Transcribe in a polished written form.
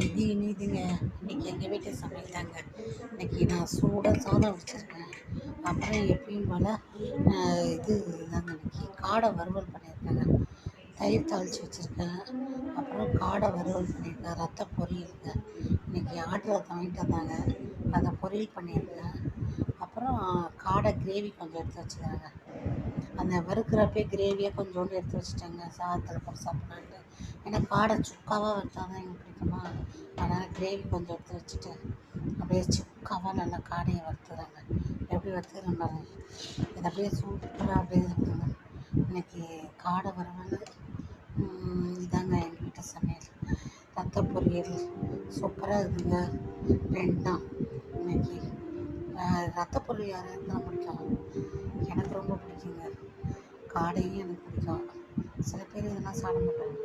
இது இனிதுங்க. இன்னைக்கு எங்கள் வீட்டு சமையல் தாங்க. இன்னைக்கு நான் சூடாக சாதம் வச்சுருக்கேன். அப்புறம் எப்பயும் போல் இது தாங்க, இன்னைக்கு காடை வறுவல் பண்ணியிருக்கேங்க. தயிர் தாளித்து வச்சுருக்கேன். அப்புறம் காடை வறுவல் பண்ணியிருக்கேன். ரத்த பொரியலுங்க. இன்னைக்கு ஆட்டு ரத்தம் வாங்கிட்டு வந்தாங்க, அதை பொரியல் பண்ணியிருக்கேன். அப்புறம் காடை கிரேவி கொஞ்சம் எடுத்து வச்சுக்கிறேங்க. அந்த வறுக்கிறப்பே கிரேவியாக கொஞ்சோண்டு எடுத்து வச்சுட்டேங்க, சாதத்தில் போட்டு சாப்பிட்லான்ட்டு. ஏன்னா காடை சுக்காவாக வறுத்தா தான் எங்களுக்கு பிடிக்குமா, அதனால் கிரேவி கொஞ்சம் எடுத்து வச்சுட்டு அப்படியே சுக்காவாக நல்லா காடையை வறுத்துறாங்க. எப்படி வறுத்துக்கிறேன் பாருங்க. இது அப்படியே சூப்பராக அப்படியே இருக்குங்க. இன்றைக்கி காடை வறுவல் இதாங்க எங்கள் வீட்டு சமையல். ரத்த பொரியல் சூப்பராக இருக்குங்க. ரெண்டாம் இன்னைக்கு ரத்த பொரியல் யாராவது தான் பிடிக்கும், எனக்கு ரொம்ப பிடிக்குங்க. காடையும் எனக்கு பிடிக்கும். சில பேர் இதெல்லாம் சாப்பிட மாட்டாங்க.